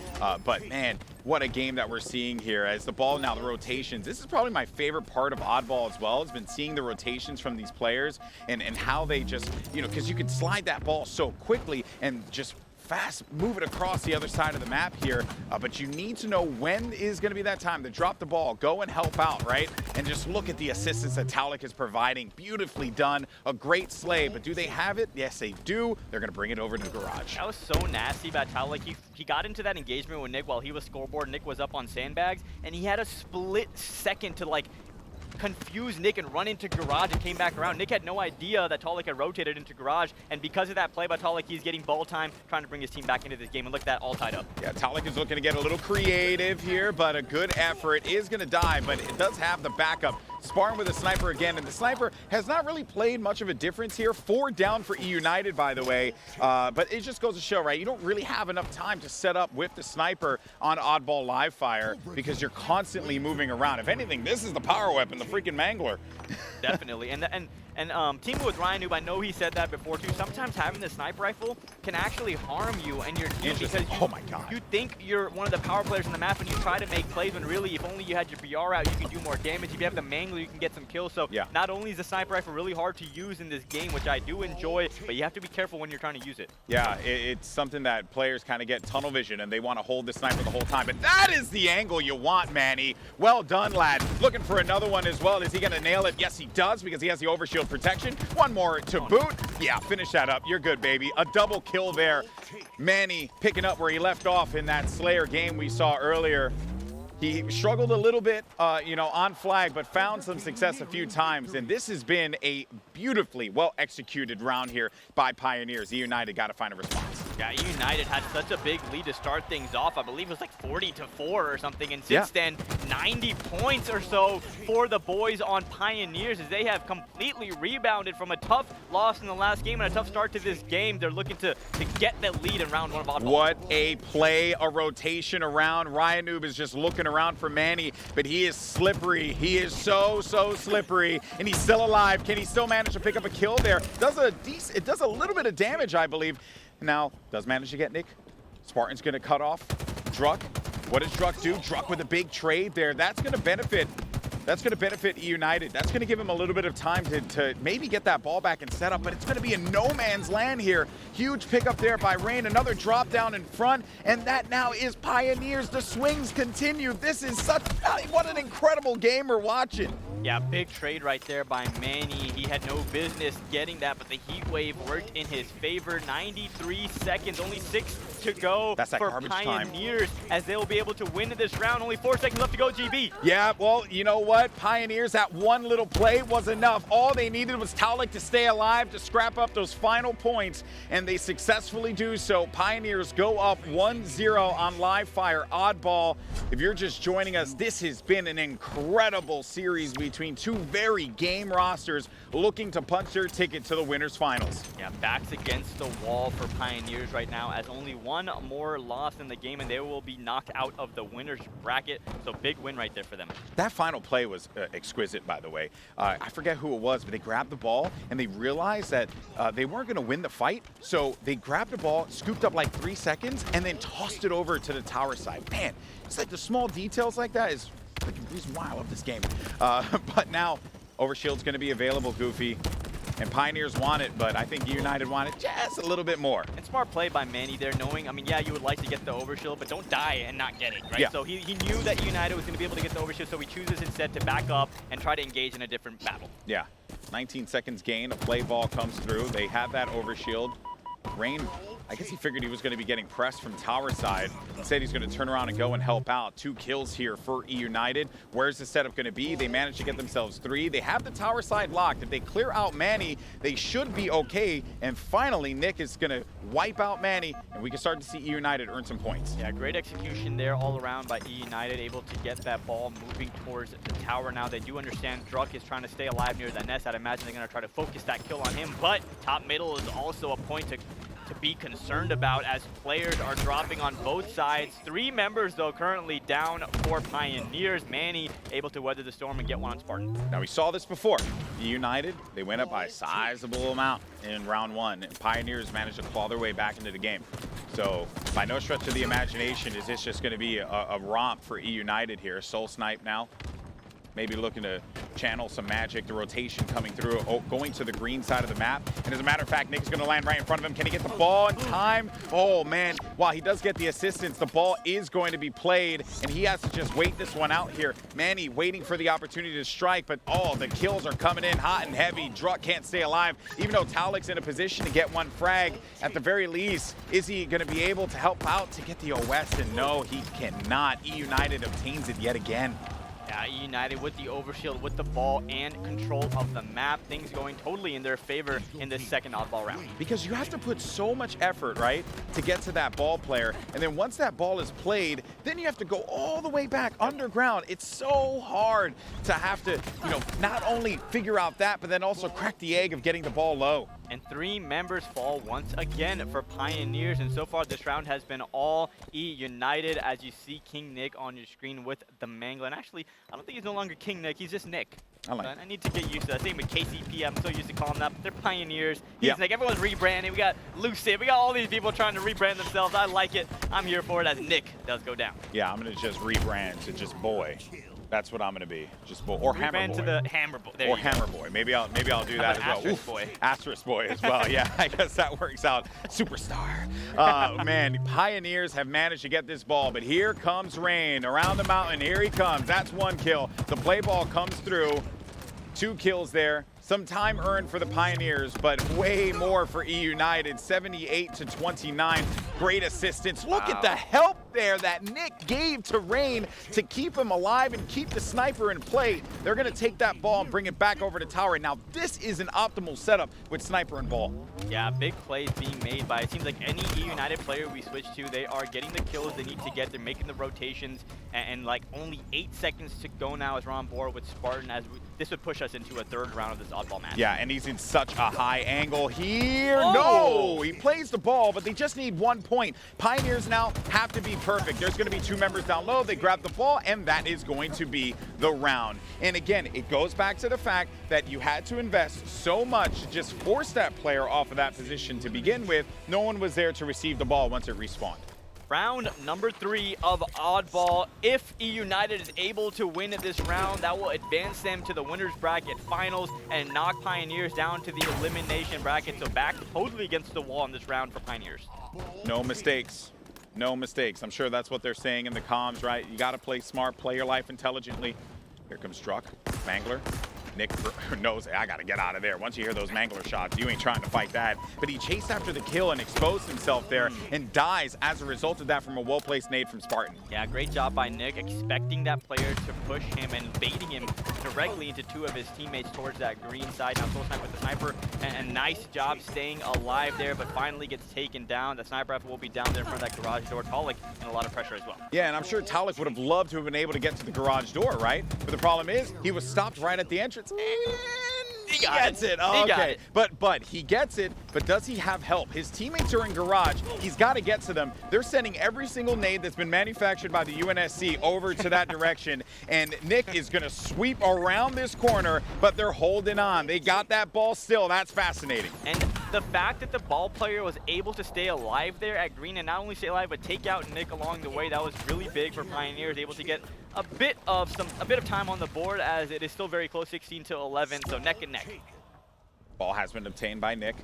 But man, what a game that we're seeing here as the ball now, the rotations. This is probably my favorite part of Oddball as well, has been seeing the rotations from these players and how they just, you know, because you can slide that ball so quickly and just fast move it across the other side of the map here, but you need to know when is going to be that time to drop the ball, go and help out, right? And just look at the assistance that Taulek is providing. Beautifully done, a great slay, but do they have it? Yes, they do. They're going to bring it over to the garage. That was so nasty about Taulek. He got into that engagement with Nick while he was scoreboard. Nick was up on sandbags, and he had a split second to like confused Nick and run into garage and came back around. Nick had no idea that Taulek had rotated into garage, and because of that play by Taulek, he's getting ball time, trying to bring his team back into this game, and look at that, all tied up. Yeah, Taulek is looking to get a little creative here, but a good effort is going to die, but it does have the backup. Spartan with a sniper again, and the sniper has not really played much of a difference here. 4 down for eUnited, by the way, but it just goes to show, right? You don't really have enough time to set up with the sniper on Oddball live fire because you're constantly moving around. If anything, this is the power weapon, the freaking Mangler. Definitely, and teaming with RyaNoob, I know he said that before too. Sometimes having the sniper rifle can actually harm you and your team because oh my God, you think you're one of the power players in the map and you try to make plays when really, if only you had your BR out, you can do more damage. If you have the Mangler, you can get some kills. So yeah, not only is the sniper rifle really hard to use in this game, which I do enjoy, but you have to be careful when you're trying to use it. Yeah, it's something that players kind of get tunnel vision and they want to hold the sniper the whole time. But that is the angle you want, Manny. Well done, lad. Looking for another one as well. Is he going to nail it? Yes, he does, because he has the overshield protection. One more to boot. Yeah, finish that up. You're good, baby. A double kill there. Manny picking up where he left off in that Slayer game we saw earlier. He struggled a little bit, on flag, but found some success a few times. And this has been a beautifully well-executed round here by Pioneers. eUnited got to find a response. Yeah, eUnited had such a big lead to start things off. I believe it was like 40-4 or something. And since then, 90 points or so for the boys on Pioneers as they have completely rebounded from a tough loss in the last game and a tough start to this game. They're looking to get that lead in round 1 of Oddball. What a play, a rotation around. RyaNoob is just looking around for Manny, but he is slippery. He is so slippery, and he's still alive. Can he still manage to pick up a kill there? It does a little bit of damage, I believe. Now, does manage to get Nick. Spartan's going to cut off Druk. What does Druk do? Druk with a big trade there. That's going to benefit eUnited. That's going to give him a little bit of time to maybe get that ball back and set up, but it's going to be a no man's land here. Huge pickup there by Rayne. Another drop down in front, and that now is Pioneers. The swings continue. This is what an incredible game we're watching. Yeah, big trade right there by Manny. He had no business getting that, but the heat wave worked in his favor. 93 seconds, only 6 to go for Pioneers as they will be able to win this round. Only 4 seconds left to go, GB. Yeah, well, you know what? Pioneers, that one little play was enough. All they needed was Taulek to stay alive, to scrap up those final points, and they successfully do so. Pioneers go up 1-0 on live fire. Oddball, if you're just joining us, this has been an incredible series between two very game rosters looking to punch their ticket to the winners finals. Yeah, backs against the wall for Pioneers right now, as only one more loss in the game and they will be knocked out of the winners bracket. So big win right there for them. That final play was exquisite, by the way. I forget who it was, but they grabbed the ball and they realized that they weren't going to win the fight. So they grabbed the ball, scooped up like 3 seconds, and then tossed it over to the tower side. Man, it's like the small details like that is the reason why I love this game. But now, Overshield's going to be available, Goofy. And Pioneers want it, but I think eUnited want it just a little bit more. And smart play by Manny there, knowing, yeah, you would like to get the Overshield, but don't die and not get it, right? Yeah. So he knew that eUnited was going to be able to get the Overshield, so he chooses instead to back up and try to engage in a different battle. Yeah, 19 seconds gain, a play ball comes through. They have that Overshield. Rayne, I guess he figured he was going to be getting pressed from tower side. Instead, he's going to turn around and go and help out. 2 kills here for eUnited. Where's the setup going to be? They managed to get themselves 3. They have the tower side locked. If they clear out Manny, they should be okay. And finally, Nick is going to wipe out Manny, and we can start to see eUnited earn some points. Yeah, great execution there all around by eUnited, able to get that ball moving towards the tower now. They do understand Druk is trying to stay alive near the nest. I'd imagine they're going to try to focus that kill on him, but top middle is also a point to be concerned about as players are dropping on both sides. 3 members, though, currently down for Pioneers. Manny able to weather the storm and get one on Spartan. Now, we saw this before. eUnited, they went up by a sizable amount in round 1, and Pioneers managed to claw their way back into the game. So, by no stretch of the imagination is this just going to be a romp for eUnited here. SoulSnipe now, maybe looking to channel some magic, the rotation coming through, going to the green side of the map. And as a matter of fact, Nick is going to land right in front of him. Can he get the ball in time? Oh, man. While he does get the assistance, the ball is going to be played, and he has to just wait this one out here. Manny waiting for the opportunity to strike, but oh, the kills are coming in hot and heavy. Druk can't stay alive, even though Taulek's in a position to get one frag. At the very least, is he going to be able to help out to get the OS? And no, he cannot. eUnited obtains it yet again. Yeah, eUnited with the overshield, with the ball, and control of the map. Things going totally in their favor in this second oddball round. Because you have to put so much effort, right, to get to that ball player. And then once that ball is played, then you have to go all the way back underground. It's so hard to have to, you know, not only figure out that, but then also crack the egg of getting the ball low. And 3 members fall once again for Pioneers, and so far this round has been all eUnited, as you see KingNick on your screen with the Mangler. And actually, I don't think he's no longer KingNick, he's just Nick. I need to get used to that. Same with KCP, I'm so used to calling them that, but they're Pioneers. He's Nick, everyone's rebranding. We got Lucid, we got all these people trying to rebrand themselves. I like it. I'm here for it as Nick does go down. Yeah, I'm gonna just rebrand to just Boy. That's what I'm gonna be, just Boy or Hammer Boy. To the Hammer Boy. There or Hammer Boy. Maybe I'll do that as well. Asterisk Boy. Asterisk Boy as well. Yeah, I guess that works out. Superstar. Man, Pioneers have managed to get this ball, but here comes Rayne around the mountain. Here he comes. That's 1 kill. The play ball comes through. 2 kills there. Some time earned for the Pioneers, but way more for eUnited. 78-29. Great assistance. Look at the help there that Nick gave to Rayne to keep him alive and keep the sniper in play. They're going to take that ball and bring it back over to tower. Now, this is an optimal setup with sniper and ball. Yeah, big plays being made by, it seems like any eUnited player we switch to, they are getting the kills they need to get. They're making the rotations, and like only 8 seconds to go now as we're on board with Spartan, as this would push us into a 3rd round of this oddball match. Yeah, and he's in such a high angle here. Oh! No, he plays the ball, but they just need 1 point. Pioneers now have to be perfect. There's going to be 2 members down low. They grab the ball, and that is going to be the round. And again, it goes back to the fact that you had to invest so much to just force that player off of that position to begin with. No one was there to receive the ball once it respawned. Round number 3 of Oddball. If eUnited is able to win this round, that will advance them to the winner's bracket finals and knock Pioneers down to the elimination bracket. So back totally against the wall in this round for Pioneers. No mistakes. No mistakes. I'm sure that's what they're saying in the comms, right? You got to play smart, play your life intelligently. Here comes Druk, Mangler. Nick knows, I got to get out of there. Once you hear those Mangler shots, you ain't trying to fight that. But he chased after the kill and exposed himself there and dies as a result of that from a well-placed nade from Spartan. Yeah, great job by Nick, expecting that player to push him and baiting him directly into 2 of his teammates towards that green side. Now SoulSnipe with the sniper, and nice job staying alive there, but finally gets taken down. The sniper rifle will be down there in front of that garage door. Taulek in a lot of pressure as well. Yeah, and I'm sure Taulek would have loved to have been able to get to the garage door, right? But the problem is, he was stopped right at the entrance. And he gets it. Oh, okay. But he gets it, but does he have help? His teammates are in garage. He's got to get to them. They're sending every single nade that's been manufactured by the UNSC over to that direction, and Nick is going to sweep around this corner, but they're holding on. They got that ball still. That's fascinating. And the fact that the ball player was able to stay alive there at green, and not only stay alive, but take out Nick along the way, that was really big for Pioneers, able to get a bit of time on the board, as it is still very close, 16-11, so neck and neck. Ball has been obtained by Nick.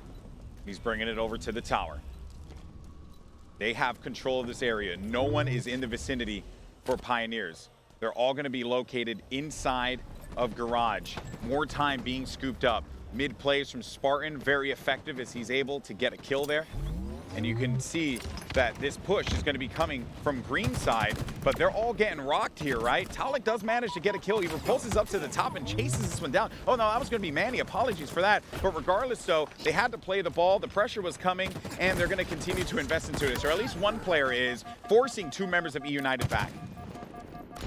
He's bringing it over to the tower. They have control of this area. No one is in the vicinity for Pioneers. They're all going to be located inside of garage. More time being scooped up. Mid plays from Spartan, very effective as he's able to get a kill there. And you can see that this push is going to be coming from green side, but they're all getting rocked here, right? Taulek does manage to get a kill. He repulses up to the top and chases this one down. Oh, no, that was going to be Manny. Apologies for that. But regardless, though, they had to play the ball. The pressure was coming, and they're going to continue to invest into this. Or at least one player is forcing 2 members of eUnited back.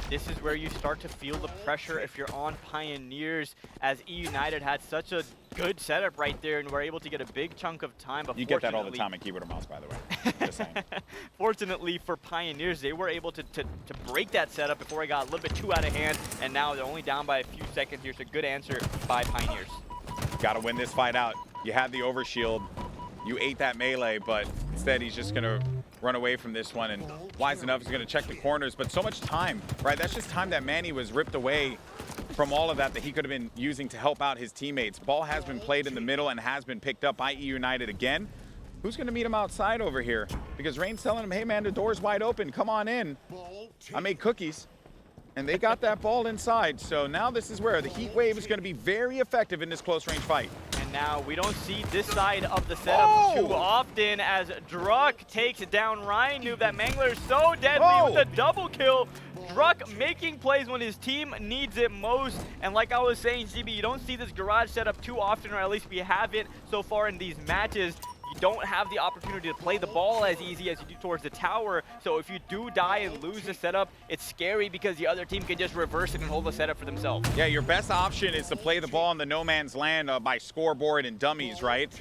This is where you start to feel the pressure if you're on Pioneers, as eUnited had such a good setup right there and were able to get a big chunk of time. But you get that all the time in keyboard or mouse, by the way. Just saying. Fortunately for Pioneers, they were able to break that setup before it got a little bit too out of hand, and now they're only down by a few seconds here. So good answer by Pioneers. Got to win this fight out. You had the overshield. You ate that melee, but instead he's just going to run away from this one, and wise enough is going to check the corners, but so much time, right? That's just time that Manny was ripped away from all of that he could have been using to help out his teammates. Ball has been played in the middle and has been picked up by eUnited again. Who's going to meet him outside over here? Because Rayne's telling him, hey, man, the door's wide open. Come on in. I made cookies. And they got that ball inside. So now this is where the heat wave is going to be very effective in this close-range fight. And now we don't see this side of the setup too often as Druk takes down RyaNoob. That Mangler is so deadly with a double kill. Druk making plays when his team needs it most. And like I was saying, GB, you don't see this garage setup too often, or at least we haven't so far in these matches. You don't have the opportunity to play the ball as easy as you do towards the tower. So if you do die and lose the setup, it's scary because the other team can just reverse it and hold the setup for themselves. Yeah, your best option is to play the ball in the no man's land by scoreboard and dummies, right?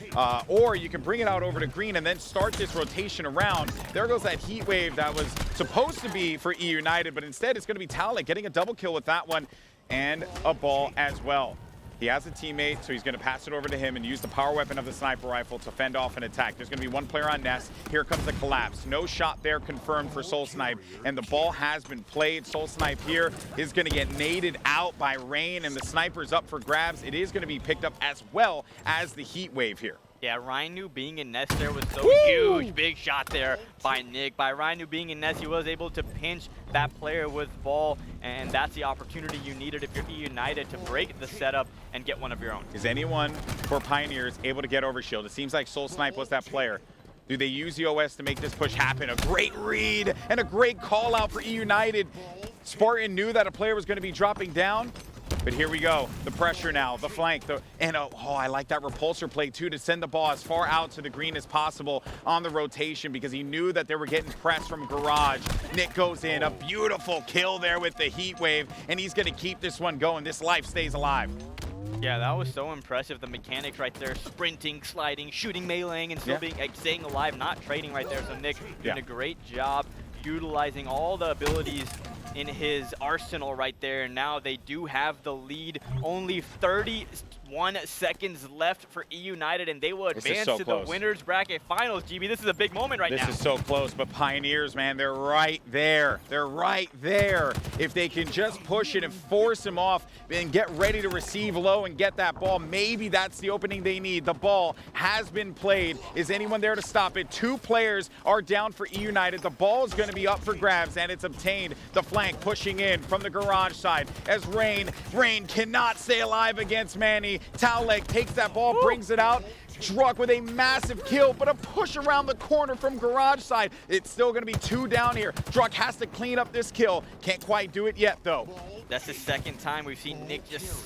Or you can bring it out over to green and then start this rotation around. There goes that heat wave that was supposed to be for eUnited, but instead it's going to be Taulek getting a double kill with that one and a ball as well. He has a teammate, so he's going to pass it over to him and use the power weapon of the sniper rifle to fend off an attack. There's going to be one player on Nest. Here comes the collapse. No shot there confirmed for SoulSnipe, and the ball has been played. SoulSnipe here is going to get naded out by Rayne, and the sniper's up for grabs. It is going to be picked up as well as the heat wave here. Yeah, RyaNoob being in nest there was so huge. Big shot there by Nick. By RyaNoob being in nest, he was able to pinch that player with ball, and that's the opportunity you needed if you're eUnited to break the setup and get one of your own. Is anyone for Pioneers able to get over shield? It seems like SoulSnipe was that player. Do they use the OS to make this push happen? A great read and a great call out for eUnited. Spartan knew that a player was going to be dropping down. But here we go, the pressure now, the flank, I like that repulsor play too, to send the ball as far out to the green as possible on the rotation because he knew that they were getting pressed from garage. Nick goes in, a beautiful kill there with the heat wave, and he's gonna keep this one going. This life stays alive. Yeah, that was so impressive. The mechanics right there, sprinting, sliding, shooting, meleeing, and still being staying alive, not trading right there. So Nick doing a great job utilizing all the abilities in his arsenal right there. Now they do have the lead. Only 31 seconds left for eUnited, and they will advance to the winners bracket finals. GB, this is a big moment right now. This is so close, but Pioneers, man, they're right there. They're right there. If they can just push it and force him off and get ready to receive low and get that ball, maybe that's the opening they need. The ball has been played. Is anyone there to stop it? Two players are down for eUnited. The ball is going to be up for grabs, and it's obtained. The flank pushing in from the garage side as Rayne cannot stay alive against Manny. Taulek takes that ball, brings it out. Druk with a massive kill, but a push around the corner from garage side. It's still going to be two down here. Druk has to clean up this kill. Can't quite do it yet, though. That's the second time we've seen Nick just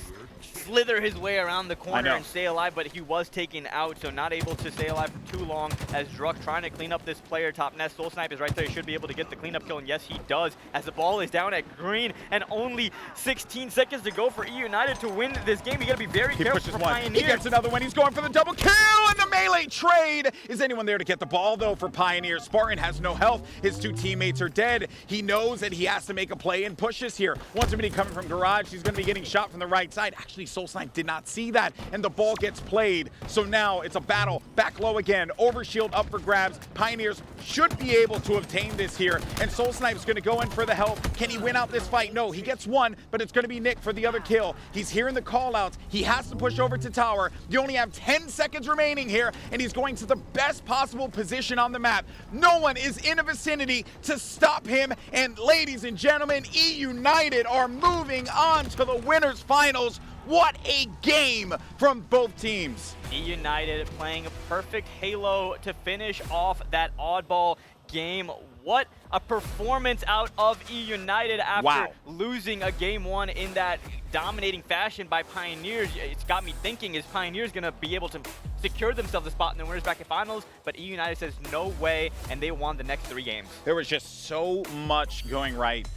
slither his way around the corner and stay alive, but he was taken out, so not able to stay alive for too long as Druk trying to clean up this player top nest. SoulSnipe is right there. He should be able to get the cleanup kill, and yes, he does, as the ball is down at green and only 16 seconds to go for eUnited to win this game. You got to be very careful for Pioneers. He gets another one. He's going for the double kill and the melee trade. Is anyone there to get the ball, though, for Pioneers? Spartan has no health. His two teammates are dead. He knows that he has to make a play and push this here. Once somebody coming from garage, he's going to be getting shot from the right side. Actually, SoulSnipe did not see that, and the ball gets played. So now it's a battle. Back low again. Overshield up for grabs. Pioneers should be able to obtain this here, and SoulSnipe's going to go in for the help. Can he win out this fight? No, he gets one, but it's going to be Nick for the other kill. He's hearing the call-outs. He has to push over to tower. You only have 10 seconds remaining here, and he's going to the best possible position on the map. No one is in a vicinity to stop him, and ladies and gentlemen, eUnited are moving on to the winners finals. What a game from both teams. eUnited playing a perfect halo to finish off that oddball game. What a performance out of eUnited after losing a game one in that dominating fashion by Pioneers. It's got me thinking, is Pioneers going to be able to secure themselves a spot in the winners bracket finals? But eUnited says no way, and they won the next 3 games. There was just so much going right